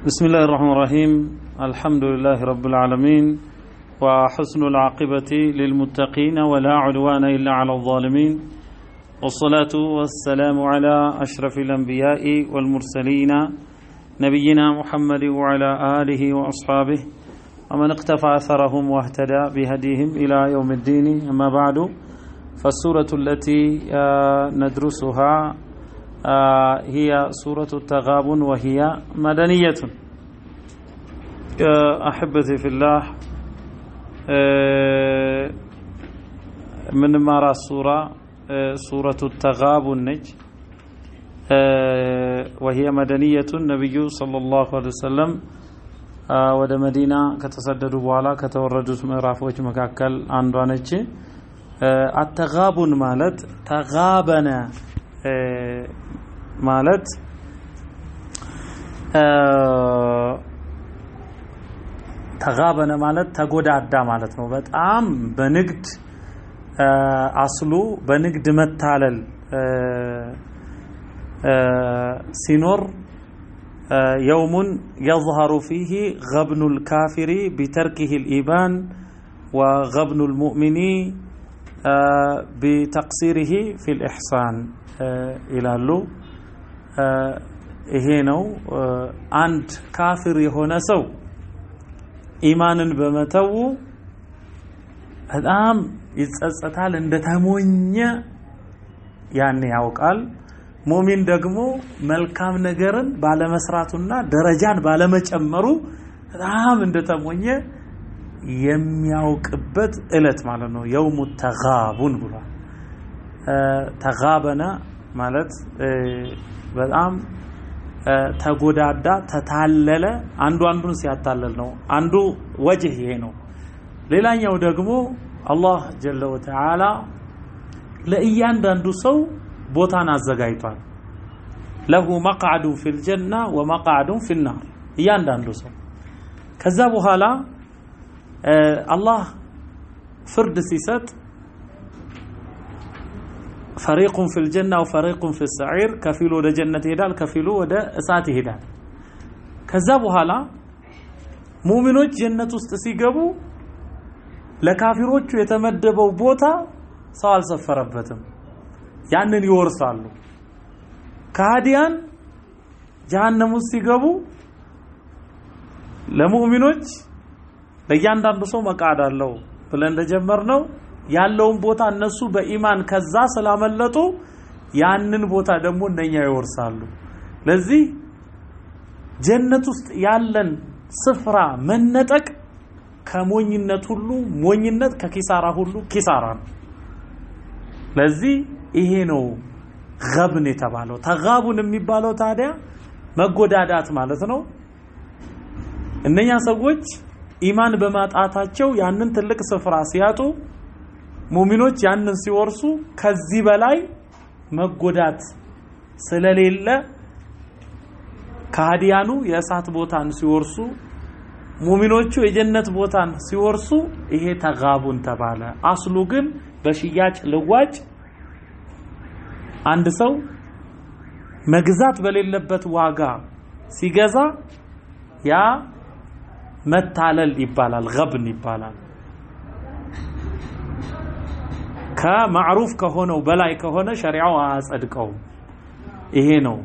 بسم الله الرحمن الرحيم الحمد لله رب العالمين وحسن العاقبة للمتقين ولا عدوان إلا على الظالمين والصلاة والسلام على أشرف الأنبياء والمرسلين نبينا محمد وعلى آله وأصحابه ومن اقتفى أثرهم واهتدى بهديهم إلى يوم الدين أما بعد فالسورة التي ندرسها هي سورة التغابن وهي مدنية. أحبتي في الله من مرة سورة التغابن نج وهي مدنية. النبي صلى الله عليه وسلم ወደ መዲና ከተሰደዱ በኋላ ከተወረዱት ምዕራፎች መካከል አንዷ ነች። አተጋቡን ማለት ተጋበነ ማለት ተጋበነ ማለት ተጎዳዳ ማለት ነው። በጣም በንግድ አስሉ በንግድ መታለል ሲኖር يوم يظهر فيه غبن الكافر بتركه الإيمان وغبن المؤمن بتقصيره في الإحسان إلى اللو إهينو عند كافر يهونا سو إيمانا بمتو الآن يتسأل عند تمونيا يعني يوقال ሙእሚን ደግሞ መልካም ነገርን ባለመስራቱና ደረጃን ባለመጨመሩ በጣም እንደተሞኘ የሚያውቅበት እለት ማለት ነው። የውሙ ተጋቡን ብሏል። ተጋበነ ማለት በጣም ተጎዳዳ ተታለለ፣ አንዱን ሲያታለል ነው። አንዱ ወጅህ ይሄ ነው። ሌላኛው ደግሞ አላህ ጀለ ወተዓላ ለእያንዳንዱ ሰው ቦታን አዘጋጅቷል። ለሁ መቅዓዱ ፊል ጀና ወመቅዓዱ ፊል ናር። እያንዳንዱ ሰው ከዛ በኋላ አላህ ፍርድ ሲሰጥ ፈሪቁን ፊል ጀና ወፈሪቁን ፊል ሰዒር፣ ከፊሉ ወደ ጀነት ይሄዳል፣ ከፊሉ ወደ እሳት ይሄዳል። ከዛ በኋላ ሙእሚኖች ጀነት ውስጥ ሲገቡ ለካፊሮቹ የተመደበው ቦታ ሰው አልሰፈረበትም፣ ያንን ይወርሳሉ። ከሃዲያን ጀሃነም ውስጥ ሲገቡ ለሙእሚኖች ለእያንዳንዱ ሰው መቃድ አለው ብለን እንደጀመርነው ያለውን ቦታ እነሱ በኢማን ከዛ ስላመለጡ ያንን ቦታ ደግሞ እነኛ ይወርሳሉ። ለዚህ ጀነት ውስጥ ያለን ስፍራ መነጠቅ ከሞኝነት ሁሉ ሞኝነት፣ ከኪሳራ ሁሉ ኪሳራ ነው። ለዚህ ይሄ ነው ገብን የተባለው። ተጋቡን የሚባለው ታዲያ መጎዳዳት ማለት ነው። እነኛ ሰዎች ኢማን በማጣታቸው ያንን ትልቅ ስፍራ ሲያጡ ሙእሚኖች ያንን ሲወርሱ ከዚህ በላይ መጎዳት ስለሌለ ከሃዲያኑ የእሳት ቦታን ሲወርሱ ሙእሚኖቹ የጀነት ቦታን ሲወርሱ ይሄ ተጋቡን ተባለ። አስሉ ግን በሽያጭ ልዋጭ አንድ ሰው መግዛት በሌለበት ዋጋ ሲገዛ ያ መታለል ይባላል፣ ገብን ይባላል። ከማዕሩፍ ከሆነው በላይ ከሆነ ሸሪዓው አያጸድቀው። ይሄ ነው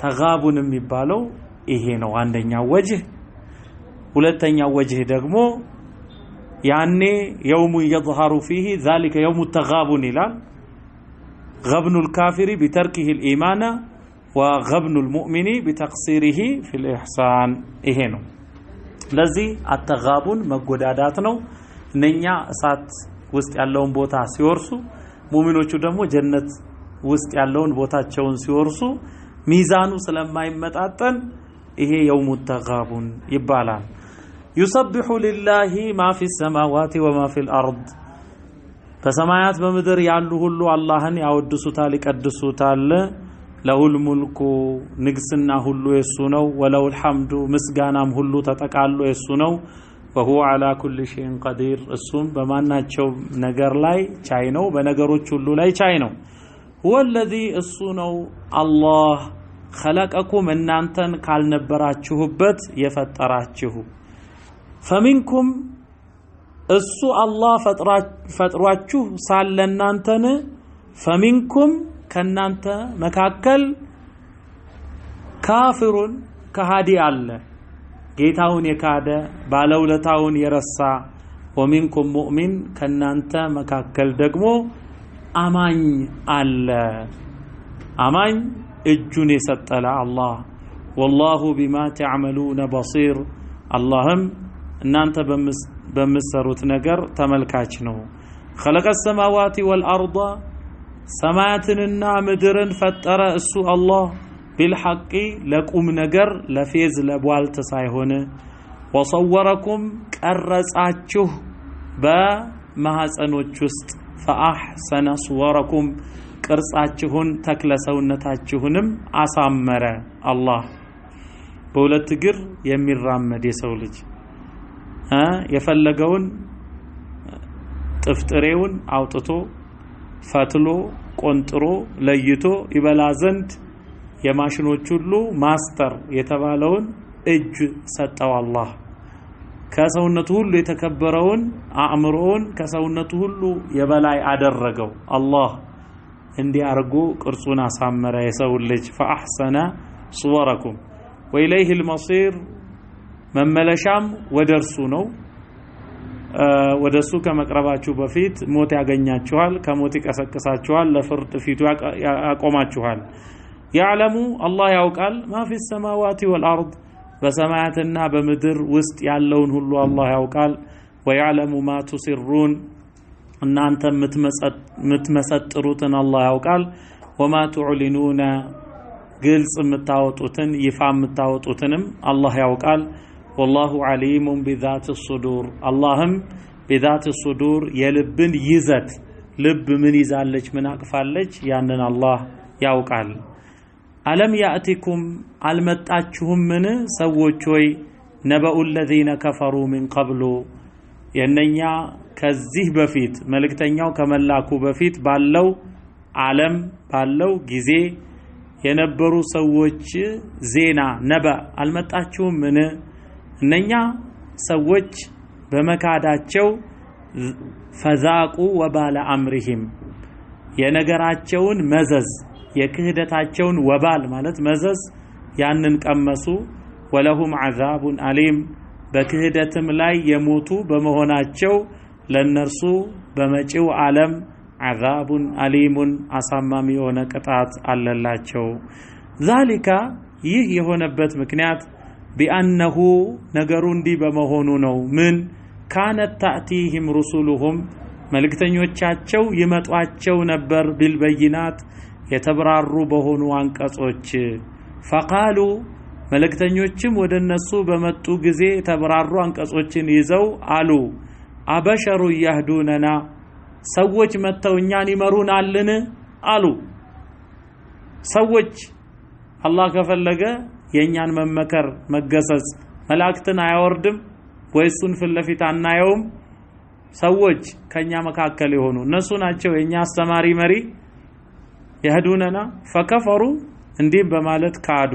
ተጋቡን የሚባለው። ይሄ ነው አንደኛው ወጅህ። ሁለተኛው ወጅህ ደግሞ ያኔ የውሙ يظهر فيه ذلك يوم التغابن ይላል። غبن الكافر بتركه الإيمان وغبن المؤمن بتقصيره في الإحسان ይሄ ነው። ለዚህ አተጋቡን መጎዳዳት ነው። እነኛ እሳት ውስጥ ያለውን ቦታ ሲወርሱ ሙእሚኖቹ ደግሞ ጀነት ውስጥ ያለውን ቦታቸውን ሲወርሱ ሚዛኑ ስለማይመጣጠን ይሄ የውሙ ተጋቡን ይባላል። يسبح لله ما في السماوات وما في الأرض በሰማያት በምድር ያሉ ሁሉ አላህን ያወድሱታል ይቀድሱታል። ለሁል ሙልኩ ንግስና ሁሉ የሱ ነው። ወለሁል ሐምዱ ምስጋናም ሁሉ ተጠቃሎ የሱ ነው። وهو على كل شيء قدير እሱም በማናቸው ነገር ላይ ቻይ ነው፣ በነገሮች ሁሉ ላይ ቻይ ነው። هو الذي እሱ ነው አላህ خلقكم እናንተን ካልነበራችሁበት የፈጠራችሁ فمنكم እሱ አላህ ፈጥሯችሁ ሳለ እናንተን فمنكم ከናንተ መካከል ካፊሩን ከሃዲ አለ ጌታውን የካደ ባለውለታውን የረሳ ومنكم مؤمن ከናንተ መካከል ደግሞ አማኝ አለ አማኝ እጁን የሰጠለ አላህ والله بما تعملون بصير اللهم እናንተ በምትሰሩት ነገር ተመልካች ነው خلق السماوات والارض ሰማያትንና ምድርን ፈጠረ እሱ አላህ بالحق ለቁም ነገር ለፌዝ ለቧልት ሳይሆን وصوركم ቀረጻችሁ በማህፀኖች ውስጥ فاحسن صوركم ቅርጻችሁን ተክለሰውነታችሁንም አሳመረ አላህ በሁለት እግር የሚራመድ የሰው ልጅ የፈለገውን ጥፍጥሬውን አውጥቶ ፈትሎ ቆንጥሮ ለይቶ ይበላ ዘንድ የማሽኖች ሁሉ ማስተር የተባለውን እጅ ሰጠው አላህ ከሰውነቱ ሁሉ የተከበረውን አእምሮውን ከሰውነቱ ሁሉ የበላይ አደረገው አላህ እንዲያርጉ ቅርጹን አሳመረ የሰው ልጅ فاحسن صوركم واليه المصير መመለሻም ወደርሱ ነው ወደሱ ከመቅረባችሁ በፊት ሞት ያገኛችኋል ከሞት ይቀሰቅሳችኋል ለፍርድ ፊቱ ያቆማችኋል يعلم الله ያውቃል ما في السماوات والارض በሰማያትና በምድር ውስጥ ያለውን ሁሉ አላህ ያውቃል ويعلم ما تسرون እናንተ ምትመሰጥሩትን አላህ ያውቃል وما تعلنون ግልጽ ምታወጡትን ይፋ ምታወጡትንም አላህ ያውቃል والله عليم بذات الصدور اللهم بذات الصدور የልብን ይዘት ልብ ምን ይዛለች ምን አቅፋለች ያንን አላህ ያውቃል አለም ያአቲኩም አልመጣችሁም ምን ሰዎች ሆይ ነበኡ الذين كفروا من قبل የነኛ ከዚህ በፊት መልእክተኛው ከመላኩ በፊት ባለው ዓለም ባለው ጊዜ የነበሩ ሰዎች ዜና ነበ አልመጣችሁም ምን እነኛ ሰዎች በመካዳቸው ፈዛቁ ወባለ አምሪሂም የነገራቸውን መዘዝ የክህደታቸውን ወባል ማለት መዘዝ ያንን ቀመሱ ወለሁም عذاب አሊም በክህደትም ላይ የሞቱ በመሆናቸው ለነርሱ በመጪው ዓለም عذاب አሊም አሳማሚ የሆነ ቅጣት አለላቸው ذلك ይህ የሆነበት ምክንያት بأنه ነገሩ እንዲህ በመሆኑ ነው ምን كانت تأتيهم رسلهم መልእክተኞቻቸው ይመጧቸው ነበር بالبينات የተብራሩ በሆኑ አንቀጾች فقالوا መልእክተኞችም ወደነሱ በመጡ ጊዜ ተብራሩ አንቀጾችን ይዘው አሉ አበሸሩ يهدوننا ሰዎች መተውኛን ይመሩናልን አሉ ሰዎች አላህ ከፈለገ የኛን መመከር መገሰጽ መላእክትን አያወርድም ወይሱን ፍለፊት አናየውም ሰዎች ከኛ መካከል የሆኑ እነሱ ናቸው የኛ አስተማሪ መሪ يهدوننا فكفروا እንዲህ በማለት ካዱ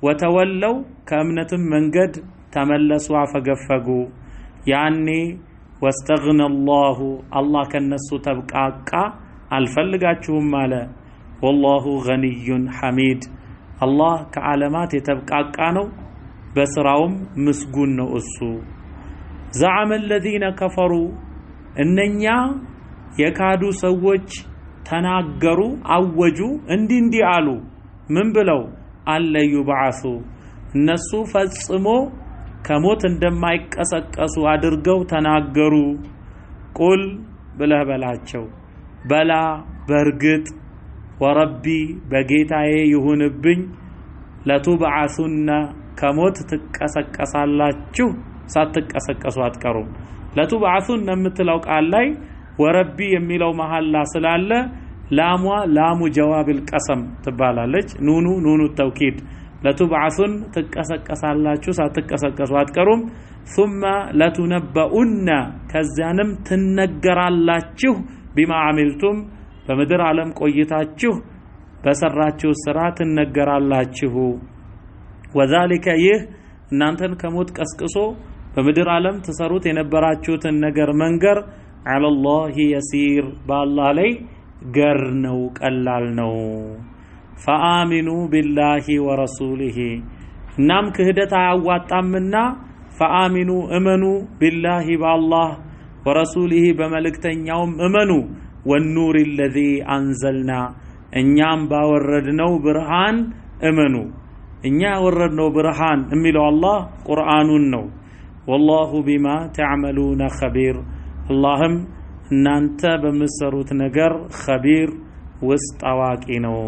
ወተወለው ከእምነትም መንገድ ተመለሱ አፈገፈጉ ያኔ واستغنى الله الله ከነሱ ተብቃቃ አልፈልጋችሁም አለ والله غني حميد الله ከዓለማት የተብቃቃ ነው በስራውም ምስጉን ነው እሱ زعم الذين كفروا እነኛ የካዱ ሰዎች ተናገሩ አወጁ እንዲህ አሉ ምን ብለው አለዩ በዓሱ እነሱ ፈጽሞ ከሞት እንደማይቀሰቀሱ አድርገው ተናገሩ ቁል ብለህ በላቸው በላ በርግጥ ወረቢ በጌታዬ ይሁንብኝ ለቱብዓሱና ከሞት ትቀሰቀሳላችሁ ሳትቀሰቀሱ አትቀሩም ለቱብዓሱና የምትለው ቃል ላይ ወረቢ የሚለው መሐላ ስላለ ላሟ ላሙ ጀዋብ القسم ትባላለች ኑኑ ተውኪድ ለቱብዓሱን ትቀሰቀሳላችሁ ሳትቀሰቀሱ አትቀሩም ثم لتنبؤن ከዚያንም ትነገራላችሁ بما عملتم በምድር ዓለም ቆይታችሁ በሰራችሁ ስራ ትነገራላችሁ ወዛሊከ ይህ እናንተን ከሞት ቀስቅሶ በምድር ዓለም ተሰሩት የነበራችሁትን ነገር መንገር አለላህ የሲር በአላህ ላይ ገር ነው ቀላል ነው ፈአሚኑ ቢላሂ ወረሱሊሂ እናም ክህደት አያዋጣምና ፈአሚኑ እመኑ ቢላሂ በአላህ ወረሱሊሂ በመልእክተኛውም እመኑ ወኑር الذي አንዘልና እኛም ባወረድነው ብርሃን እመኑ እኛ ያወረድነው ብርሃን የሚለው አላህ ቁርአኑን ነው والله بما تعملون خبير اللهم እናንተ በምትሰሩት ነገር خبير ውስጥ አዋቂ ነው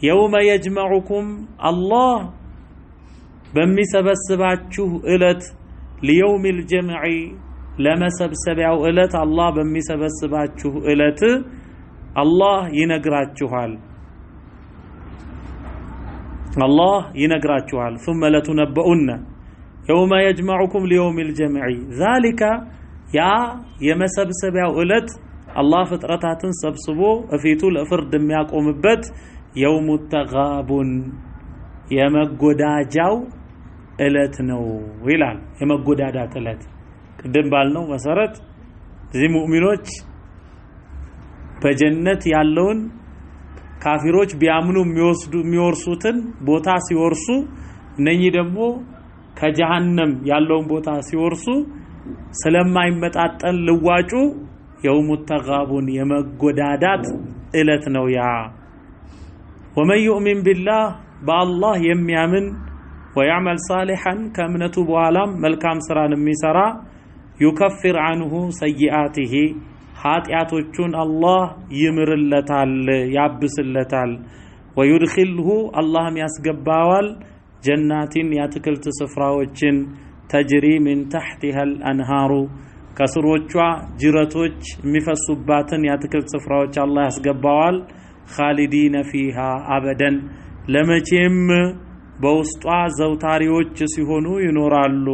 يوم يجمعكم الله በሚሰበስባችሁ እለት ليوم الجمع ለመሰብሰቢያው እለት አላህ በሚሰበስባችሁ እለት አላህ ይነግራችኋል الله ينقراچوال ثم لتنبؤن يوم يجمعكم ليوم الجمع ذلك يا يمسبسبياو እለት الله ፍጥረታትን ሰብስቦ እፊቱ ለፍርድ የሚያቆምበት يوم التغابن የመጎዳጃው እለት ነው ይላል የመጎዳዳት እለት ቅድም ባልነው መሰረት እዚህ ሙእሚኖች በጀነት ያለውን ካፊሮች ቢያምኑ የሚወርሱትን ቦታ ሲወርሱ እነኚህ ደግሞ ከጀሃነም ያለውን ቦታ ሲወርሱ ስለማይመጣጠን ልዋጩ የውሙ ተጋቡን የመጎዳዳት እለት ነው ያ ወመን يؤمن بالله بالله የሚያምን ويعمل صالحا ከእምነቱ በኋላም መልካም ስራን የሚሰራ يكفر عنه سيئاته ኃጢያቶቹን አላህ ይምርለታል ያብስለታል ويدخله اللهم ያስገባዋል ጀናቲን ያትክልት ስፍራዎችን تجري من تحتها الانهار ከስሮቿ ጅረቶች የሚፈሱባትን ያትክልት ስፍራዎች አላህ ያስገባዋል خالدين فيها ابدا ለመቼም በውስጧ ዘውታሪዎች ሲሆኑ ይኖራሉ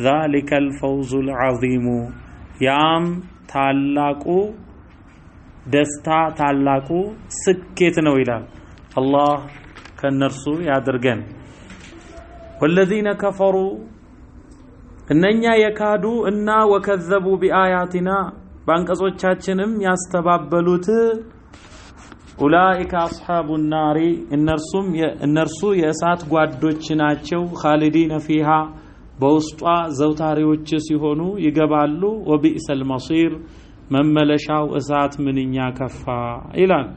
ذلك الفوز العظيم ያም ታላቁ ደስታ ታላቁ ስኬት ነው ይላል አላህ ከነርሱ ያድርገን والذين كفروا እነኛ የካዱ እና ወከዘቡ ቢአያቲና ባንቀጾቻችንም ያስተባበሉት ኡላኢከ አስሐቡ النار እነርሱ የእሳት ጓዶች ናቸው خالدين فيها በውስጧ ዘውታሪዎች ሲሆኑ ይገባሉ ወቢእሰል መሲር መመለሻው እሳት ምንኛ ከፋ ይላል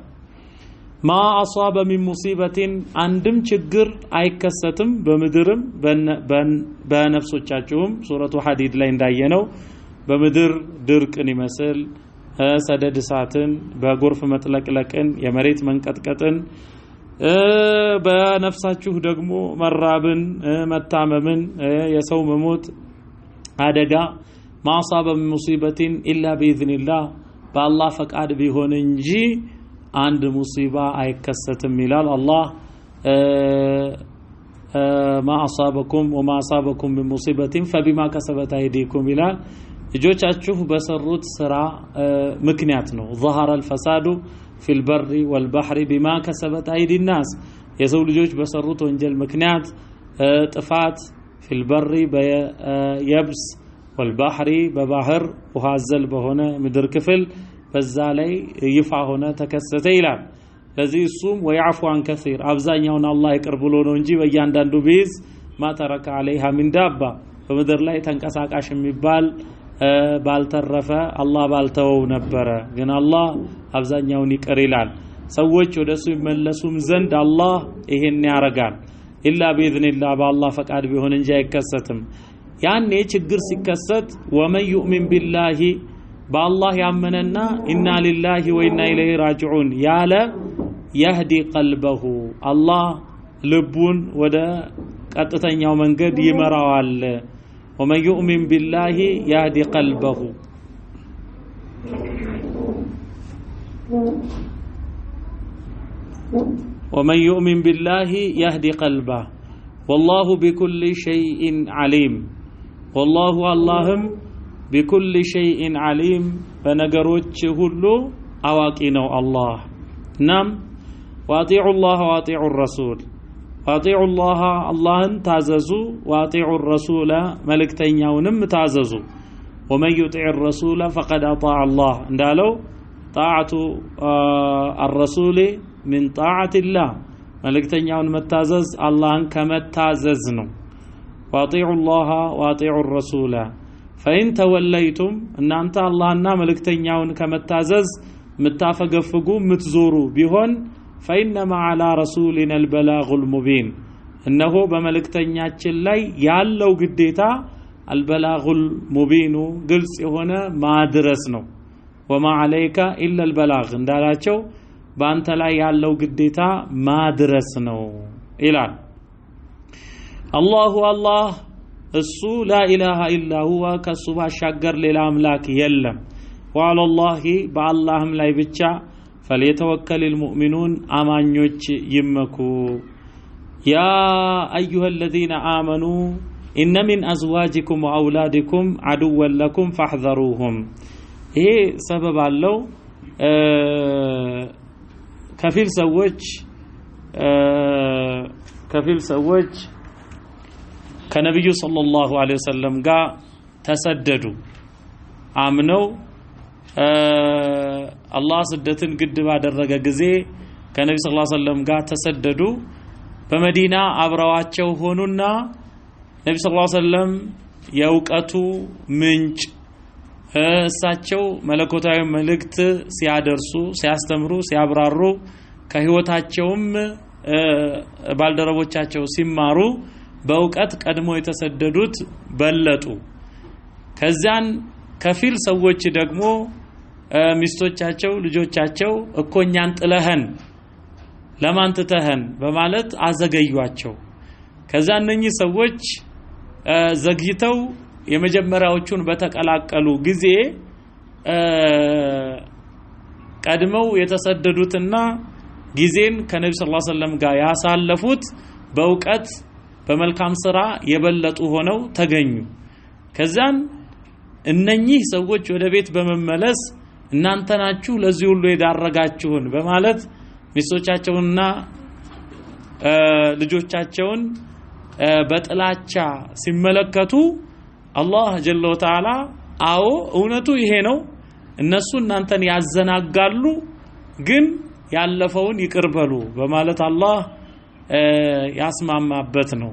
ማ አሷበ ሚን ሙሲበቲን አንድም ችግር አይከሰትም በምድርም በነፍሶቻቸውም ሱረቱ ሐዲድ ላይ እንዳየነው በምድር ድርቅን ይመስል ሰደድ እሳትን በጎርፍ መጥለቅለቅን የመሬት መንቀጥቀጥን በነፍሳችሁ ደግሞ መራብን መታመምን የሰው መሞት አደጋ ማሳበ ሙሲበቲን ኢላ በኢዝኒላህ በአላህ ፈቃድ ቢሆን እንጂ አንድ ሙሲባ አይከሰትም ይላል አላህ ما أصابكم وما أصابكم من مصيبة فبما كسبت أيديكم ይላል እጆቻችሁ በሰሩት ስራ ምክንያት ነው ظهر الفساد في البر والبحر بما كسبت أيدي الناس የሰው ልጆች በሰሩት ወንጀል ምክንያት ጥፋት في البر بيبس والبحر ببحر وهازل በሆነ ምድር ክፍል በዛ ላይ ይፋ ሆነ ተከሰተ ይላል ለዚህ እሱም ويعفو عن كثير አብዛኛውን አላህ ይቅር ብሎ ነው እንጂ በእያንዳንዱ ቢዝ ما ترك عليها من دابة በምድር ላይ ተንቀሳቃሽ የሚባል ባልተረፈ አላህ ባልተወው ነበር ግን አላህ አብዛኛውን ይቅር ይላል ሰዎች ወደሱ ይመለሱም ዘንድ አላህ ይሄን ያረጋል ኢላ በኢዝኒላህ በአላህ ፈቃድ ቢሆን እንጂ አይከሰትም ያኔ ችግር ሲከሰት ወመን يؤمن بالله በአላህ ያመነና ኢና ሊላሂ ወኢና ኢለይሂ ራጂዑን ያለ يهدي قلبه አላህ ልቡን ወደ ቀጥተኛው መንገድ ይመራዋል ومن يؤمن بالله يهدي قلبه ومن يؤمن بالله يهدي قلبه والله بكل شيء عليم والله اللهم بكل شيء عليم በነገሮች ሁሉ أواقينو الله نعم وأطيعوا الله وأطيعوا الرسول وأطيعوا الله اللهن تعززوا وأطيعوا الرسول ملكتين يونم تعززوا ومن يطيع الرسول فقد أطاع الله اندالو طاعة الرسول من طاعة الله ملكتين يون متعزز اللهن كمتعززنو وأطيعوا الله وأطيعوا الرسول فإن توليتم أن أنت اللهنا ملكتين يون كمتعزز متافقفقوا متزوروا بهن فإنما على رسولنا البلاغ المبين إنه بملكتنياتችን ላይ ያለው ግዴታ البلاغ المبين ግልጽ የሆነ ማድረስ ነው وما عليك إلا البلاغ እንዳላቸው በአንተ ላይ ያለው ግዴታ ማድረስ ነው ይላል الله እሱ لا إله إلا هو ከሱ ባሻገር ሌላ አምላክ የለም وعلى الله باللهم ላይ ብቻ فليتوكل المؤمنون آمانيوچ يمكو يا أيها الذين آمنوا إن من أزواجكم وأولادكم عدوا لكم فاحذروهم إيه سبب الله كفيل سوج كنبي صلى الله عليه وسلم قا تسددوا آمنوا الله سدتن قد ባደረገ ጊዜ ከነብዩ ሰለላሁ ዐለይሂ ወሰለም ጋር ተሰደዱ በመዲና አብረዋቸው ሆኑና ነብዩ ሰለላሁ ዐለይሂ ወሰለም የእውቀቱ ምንጭ እሳቸው መለኮታዊ መልእክት ሲያደርሱ ሲያስተምሩ ሲያብራሩ ከህይወታቸውም ባልደረቦቻቸው ሲማሩ በእውቀት ቀድሞ የተሰደዱት በለጡ ከዛን ከፊል ሰዎች ደግሞ ሚስቶቻቸው ልጆቻቸው እኮኛን ጥለህን ለማን ትተህን በማለት አዘገዩአቸው ከዛ እነኚህ ሰዎች ዘግይተው የመጀመሪያዎቹን በተቀላቀሉ ጊዜ ቀድመው የተሰደዱትና ጊዜን ከነብዩ ሰለላሁ ዐለይሂ ወሰለም ጋር ያሳለፉት በእውቀት በመልካም ሥራ የበለጡ ሆነው ተገኙ ከዛን እነኚህ ሰዎች ወደ ቤት በመመለስ እናንተ ናችሁ ለዚህ ሁሉ የዳረጋችሁን በማለት ሚስቶቻቸውንና ልጆቻቸውን በጥላቻ ሲመለከቱ አላህ ጀለ ወተዓላ አዎ እውነቱ ይሄ ነው እነሱ እናንተን ያዘናጋሉ ግን ያለፈውን ይቅርበሉ በማለት አላህ ያስማማበት ነው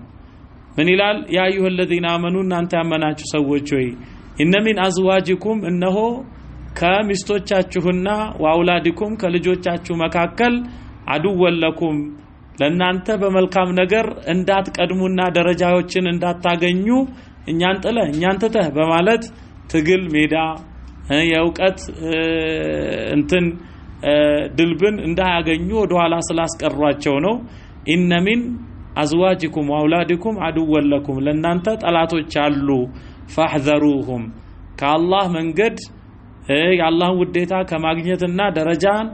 ምን ይላል ያ አዩሀ الذين آمنوا እናንተ ያመናችሁ ሰዎች ሆይ إن من أزواجكم إنه كمستوچاچሁና وأولادكم ከልጆቻችሁ መካከል عدو لكم ለናንተ በመልካም ነገር እንዳትቀድሙና ደረጃዎችን እንዳታገኙ እኛን ጥለ እኛን ተተህ በማለት ትግል ሜዳ የእውቀት እንትን ድልብን እንዳያገኙ ወደ ኋላ ስላስቀሯቸው ነው إن من أزواجكم وأولادكم عدو لكم ለናንተ ጠላቶች አሉ فاحذروهم كالله መንገድ የአላህ ውዴታ ከማግኘትና ደረጃን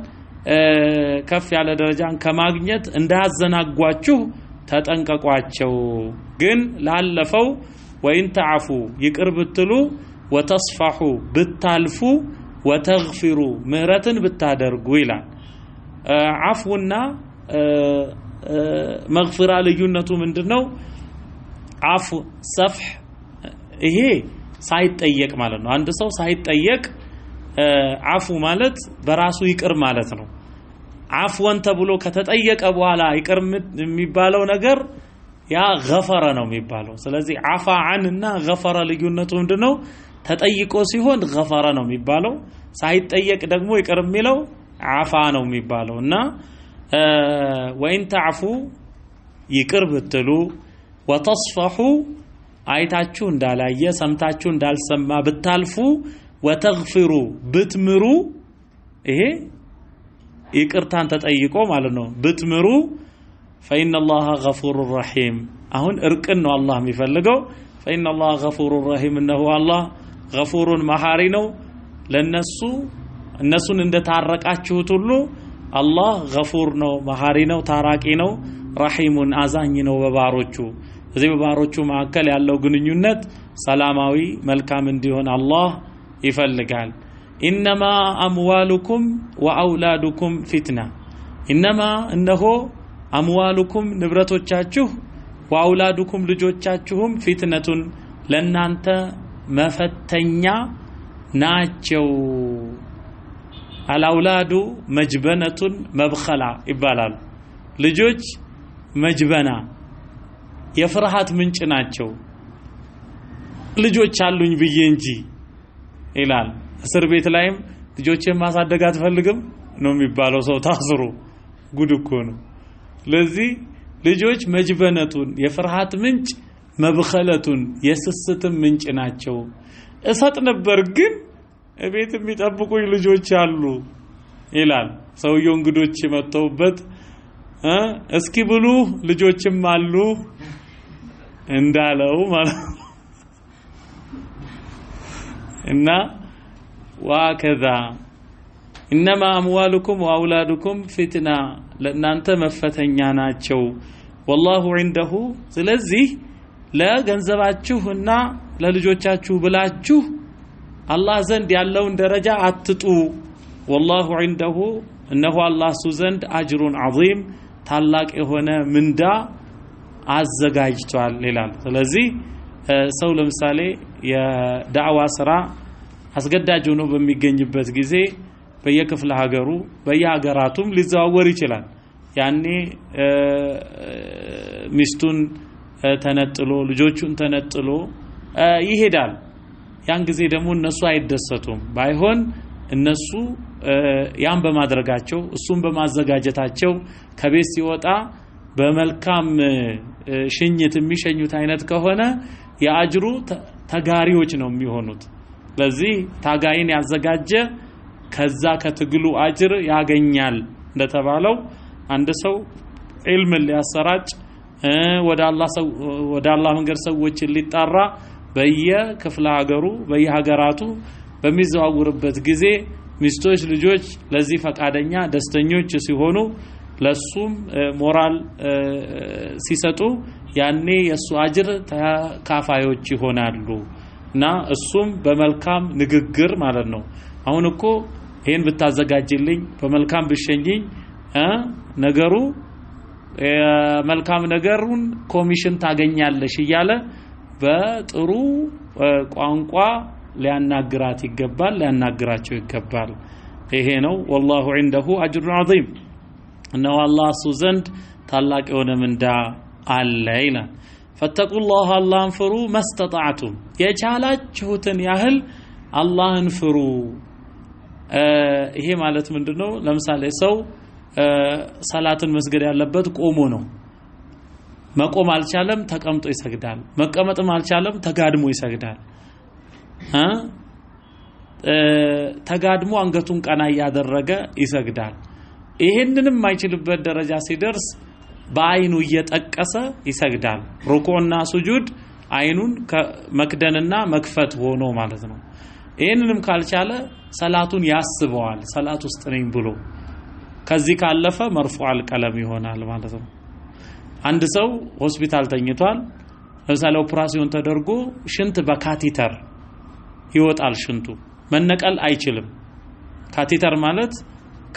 ከፍ ያለ ደረጃን ከማግኘት እንዳያዘናጓችሁ ተጠንቀቋቸው ግን ላለፈው ወይን ተዓፉ ይቅር ብትሉ ወተስፋሑ ብታልፉ ወተግፊሩ ምህረትን ብታደርጉ ይላል አፍውና መግፊራ ልዩነቱ ምንድነው አፍ ሰፍህ ይሄ ሳይጠየቅ ማለት ነው አንድ ሰው ሳይጠየቅ አፉ ማለት በራሱ ይቅር ማለት ነው አፍወን ተብሎ ከተጠየቀ በኋላ ይቅር የሚባለው ነገር ያ ገፈረ ነው የሚባለው ስለዚህ አፋ አንና ገፈረ ልዩነቱ ምንድነው ተጠይቆ ሲሆን ገፈረ ነው የሚባለው ሳይጠየቅ ደግሞ ይቅር የሚለው አፋ ነው የሚባለውና ወይን ተዓፉ ይቅር ብትሉ ወተስፈሑ አይታችሁ እንዳላየ ሰምታችሁ እንዳልሰማ ብታልፉ ወተግፊሩ ብትምሩ ይሄ ይቅርታን ተጠይቆ ማለት ነው ብትምሩ فإن الله غفور رحيم አሁን እርቅን ነው አላህ የሚፈልገው فإن الله غفور رحيم انه الله غفور መሐሪ ነው ለነሱ እነሱን እንደታረቃችሁት ሁሉ አላህ غفور ነው መሐሪ ነው ታራቂ ነው ረሂሙን አዛኝ ነው በባሮቹ እዚህ በባሮቹ መካከል ያለው ግንኙነት ሰላማዊ መልካም እንዲሆን አላህ ይፈልጋል ኢነማ አምዋሉኩም ወአውላዱኩም ፊትና ኢነማ እነሆ አምዋሉኩም ንብረቶቻችሁ ወአውላዱኩም ልጆቻችሁም ፊትነቱን ለናንተ መፈተኛ ናቸው አልአውላዱ መጅበነቱን መብኸላ ይባላል ልጆች መጅበና የፍርሃት ምንጭ ናቸው ልጆች አሉኝ ብዬ እንጂ ይላል እስር ቤት ላይም ልጆችን ማሳደግ አትፈልግም ነው የሚባለው ሰው ታስሮ ጉድ እኮ ነው ለዚህ ልጆች መጅበነቱን የፍርሃት ምንጭ መብኸለቱን የስስትም ምንጭ ናቸው እሰጥ ነበር ግን እቤት የሚጠብቁኝ ልጆች አሉ ይላል ሰውየው እንግዶች መጥተውበት እስኪ ብሉ ልጆችም አሉ እንዳለው ማለት እና وكذا انما اموالكم واولادكم فتنه ለእናንተ መፈተኛ ናቸው والله عنده ስለዚህ ለገንዘባችሁና ለልጆቻችሁ ብላችሁ አላህ ዘንድ ያለውን ደረጃ አትጡ والله عنده እነሆ አላህ ዘንድ አጅሩን عظيم ታላቅ የሆነ ምንዳ አዘጋጅቷል ይላል ስለዚህ ሰው ለምሳሌ የዳዕዋ ስራ አስገዳጅ ሆኖ በሚገኝበት ጊዜ በየክፍለ ሀገሩ በየሀገራቱም ሊዘዋወር ይችላል ያኔ ሚስቱን ተነጥሎ ልጆቹን ተነጥሎ ይሄዳል ያን ጊዜ ደግሞ እነሱ አይደሰቱም ባይሆን እነሱ ያን በማድረጋቸው እሱን በማዘጋጀታቸው ከቤት ሲወጣ በመልካም ሽኝት የሚሸኙት አይነት ከሆነ የአጅሩ ተጋሪዎች ነው የሚሆኑት ለዚህ ታጋይን ያዘጋጀ ከዛ ከትግሉ አጅር ያገኛል እንደተባለው አንድ ሰው ዒልም ሊያሰራጭ ወደ አላህ መንገድ ሰዎችን ሊጣራ በየክፍለ ሀገሩ በየሀገራቱ በሚዘዋውርበት ጊዜ ሚስቶች ልጆች ለዚህ ፈቃደኛ ደስተኞች ሲሆኑ ለሱም ሞራል ሲሰጡ ያኔ የሱ አጅር ተካፋዮች ይሆናሉ እና እሱም በመልካም ንግግር ማለት ነው አሁን እኮ ይሄን ብታዘጋጅልኝ በመልካም ብሸኝኝ ነገሩ መልካም ነገሩን ኮሚሽን ታገኛለሽ ይያለ በጥሩ ቋንቋ ሊያናግራት ይገባል ሊያናግራቸው ይገባል ይሄ ነው والله عنده اجر عظيم انه الله ዘንድ ታላቅ የሆነ ምንዳ አለ ይላል فاتقوا الله اللهم فروا ما استطعتم የቻላችሁትን ያህል አላህን ፍሩ ይሄ ማለት ምንድነው ለምሳሌ ሰው ሰላትን መስገድ ያለበት ቆሞ ነው መቆም አልቻለም ተቀምጦ ይሰግዳል መቀመጥም አልቻለም ተጋድሞ ይሰግዳል ተጋድሞ አንገቱን ቀና ያደረገ ይሰግዳል ይሄንንም ማይችልበት ደረጃ ሲደርስ በአይኑ እየጠቀሰ ይሰግዳል ሩኩዕና ሱጁድ አይኑን መክደንና መክፈት ሆኖ ማለት ነው ይሄንንም ካልቻለ ሰላቱን ያስበዋል ሰላት ውስጥ ነኝ ብሎ ከዚህ ካለፈ መርፉዕ ቀለም ይሆናል ማለት ነው አንድ ሰው ሆስፒታል ተኝቷል ለምሳሌ ኦፕራሲዮን ተደርጎ ሽንት በካቲተር ይወጣል ሽንቱ መነቀል አይችልም ካቲተር ማለት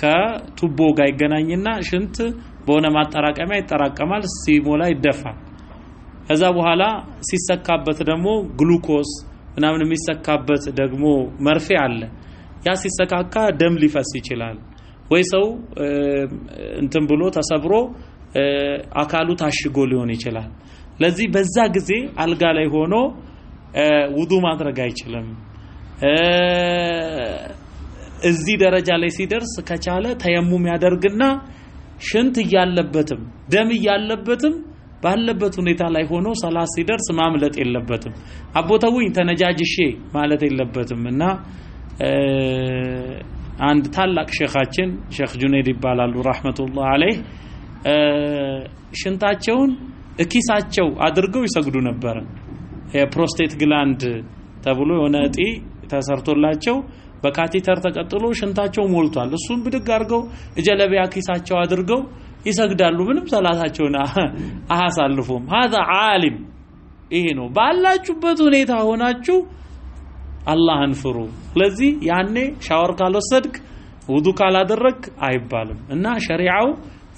ከቱቦ ጋር ይገናኝና ሽንት በሆነ ማጠራቀሚያ ይጠራቀማል ሲሞላ ይደፋል ከዛ በኋላ ሲሰካበት ደግሞ ግሉኮስ ምናምን የሚሰካበት ደግሞ መርፌ አለ ያ ሲሰካካ ደም ሊፈስ ይችላል ወይ ሰው እንትን ብሎ ተሰብሮ አካሉ ታሽጎ ሊሆን ይችላል ለዚህ በዛ ጊዜ አልጋ ላይ ሆኖ ውዱ ማድረግ አይችልም እዚህ ደረጃ ላይ ሲደርስ ከቻለ ተየሙም ያደርግና ሽንት ያለበትም ደም ያለበትም ባለበት ሁኔታ ላይ ሆኖ ሰላት ሲደርስ ማምለጥ የለበትም አቦታውኝ ተነጃጅሼ ማለት የለበትምና አንድ ታላቅ ሼኻችን ሼኽ ጁነይድ ይባላሉ ረህመቱላህ ዐለይህ ሽንታቸውን እኪሳቸው አድርገው ይሰግዱ ነበር የፕሮስቴት ግላንድ ተብሎ የሆነ እጢ ተሰርቶላቸው በካቲተር ተቀጥሎ ሽንታቸው ሞልቷል እሱን ብድግ አድርገው እጀለቢያ ኪሳቸው አድርገው ይሰግዳሉ ምንም ሰላታቸውን አያሳልፉም هذا عالم ይሄ ነው ባላችሁበት ሁኔታ ሆናችሁ አላህን ፍሩ ስለዚህ ያኔ ሻወር ካልወሰድክ ውዱ ካላደረክ አይባልም እና ሸሪዓው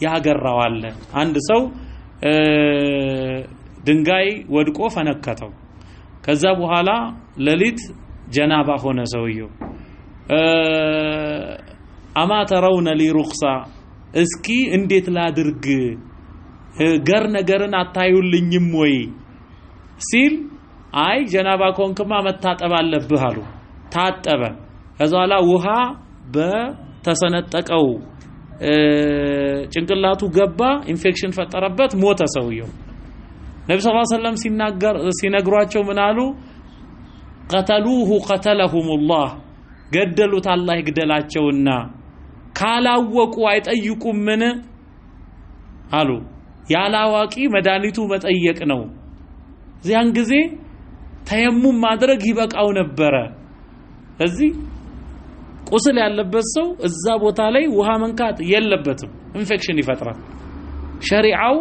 ያገራው አለ አንድ ሰው ድንጋይ ወድቆ ፈነከተው ከዛ በኋላ ለሊት ጀናባ ሆነ ሰውየው አማ ተረውነ ሊሩክሳ እስኪ እንዴት ላድርግ ገር ነገርን አታዩልኝም ወይ ሲል አይ ጀናባ ኮንክማ መታጠብ አለብህ አሉ ታጠበ ከዛላ ውሃ በተሰነጠቀው ጭንቅላቱ ገባ ኢንፌክሽን ፈጠረበት ሞተ ሰውየው ነብዩ ሰለላሁ ዐለይሂ ወሰለም ሲነግሯቸው ምን አሉ قتلوه قتلهم الله ገደሉት አላህ ይግደላቸውና ካላወቁ አይጠይቁም ምን አሉ ያላዋቂ መድኃኒቱ መጠየቅ ነው ዚያን ጊዜ ተየሙም ማድረግ ይበቃው ነበረ እዚህ ቁስል ያለበት ሰው እዛ ቦታ ላይ ውሃ መንካት የለበትም ኢንፌክሽን ይፈጥራል ሸሪዓው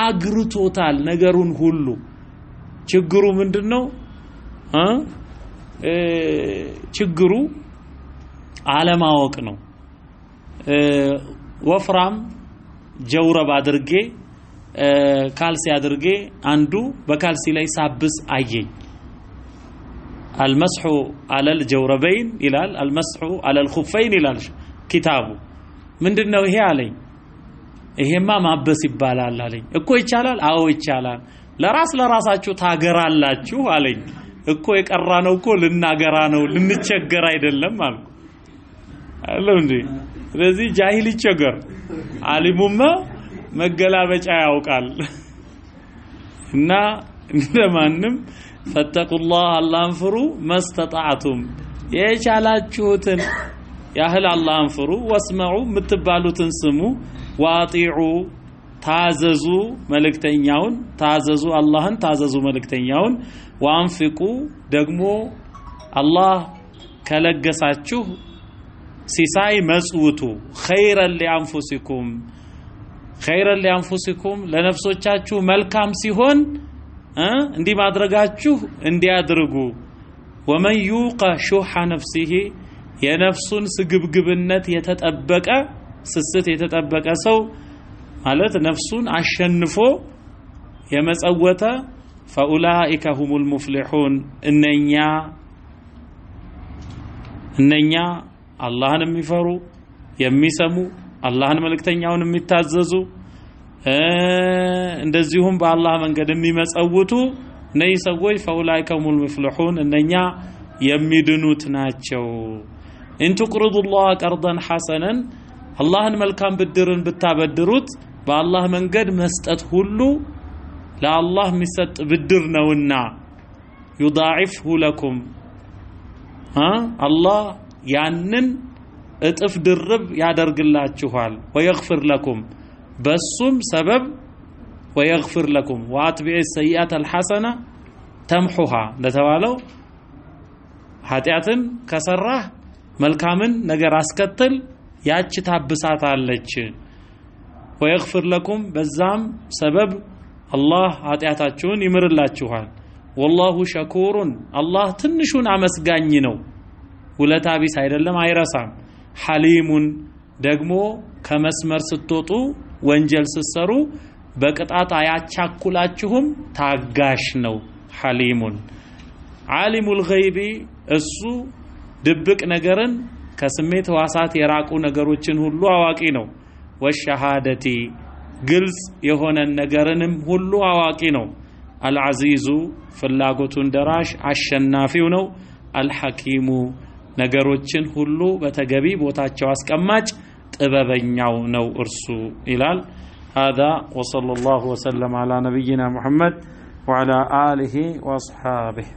አግርቶታል ነገሩን ሁሉ ችግሩ ምንድነው ችግሩ አለማወቅ ነው ወፍራም ጀውረብ አድርጌ ካልሲ አድርጌ አንዱ በካልሲ ላይ ሳብስ አየኝ المسح على الجوربين الى المسح على الخفين الى كتاب ምንድነው ይሄ አለኝ ይሄማ ማበስ ይባላል አለኝ እኮ ይቻላል አዎ ይቻላል ለራሳችሁ ታገራላችሁ አለኝ እኮ የቀራ ነው እኮ ልናገራ ነው ልንቸገር አይደለም አልኩ አለው እንዴ ስለዚህ ጃሂል ይቸገር አሊሙማ መገላበጫ ያውቃል እና እንደማንም ፈተቁላህ አላህን ፍሩ መስተጣዕቱም የቻላችሁትን ያህል አላህን ፍሩ ወስመዑ ምትባሉትን ስሙ ዋጢዑ ታዘዙ መልእክተኛውን ታዘዙ አላህን ታዘዙ መልእክተኛውን ወአንፊቁ ደግሞ አላህ ከለገሳችሁ ሲሳይ መጽውቱ ኸይረን ሊአንፉሲኩም ለነፍሶቻችሁ መልካም ሲሆን እንዲህ ማድረጋችሁ እንዲያድርጉ ወመን ዩቀ ሹሐ ነፍሲሂ የነፍሱን ስግብግብነት የተጠበቀ ስስት የተጠበቀ ሰው ማለት ነፍሱን አሸንፎ የመጸወተ فاولئك هم المفلحون እነኛ አላህን የሚፈሩ የሚሰሙ አላህን መልእክተኛውን የሚታዘዙ እንደዚሁም በአላህ መንገድ የሚመጸውቱ ነይ ሰዎች فاولئك هم المفلحون እነኛ የሚድኑት ናቸው ان تقرضوا الله قرضا حسنا አላህን መልካም ብድርን ብታበድሩት በአላህ መንገድ መስጠት ሁሉ ለአላህ የሚሰጥ ብድር ነውና يضاعفه لكم አላህ ያንን እጥፍ ድርብ ያደርግላችኋል ويغفر لكم በሱም ሰበብ ويغفر لكم واتبع السيئات الحسنه تمحها ለተባለው ኃጢያትን ከሰራህ መልካምን ነገር አስከተል ያቺ ታብሳታለች ويغفر لكم በዛም ሰበብ አላህ ኃጢያታችሁን ይምርላችኋል والله شكور አላህ ትንሹን አመስጋኝ ነው ውለታ ቢስ አይደለም አይረሳም ሐሊሙን ደግሞ ከመስመር ስትወጡ ወንጀል ስትሰሩ በቅጣት አያቻኩላችሁም ታጋሽ ነው ሐሊሙን ዓሊሙል ገይቢ እሱ ድብቅ ነገርን ከስሜት ዋሳት የራቁ ነገሮችን ሁሉ አዋቂ ነው ወሸሃደቲ ግልጽ የሆነ ነገርንም ሁሉ አዋቂ ነው አልዓዚዙ ፍላጎቱን ደራሽ አሸናፊው ነው አልሐኪሙ ነገሮችን ሁሉ በተገቢ ቦታቸው አስቀማጭ ጥበበኛው ነው እርሱ ይላል هذا وصلى الله وسلم على نبينا محمد وعلى آله وأصحابه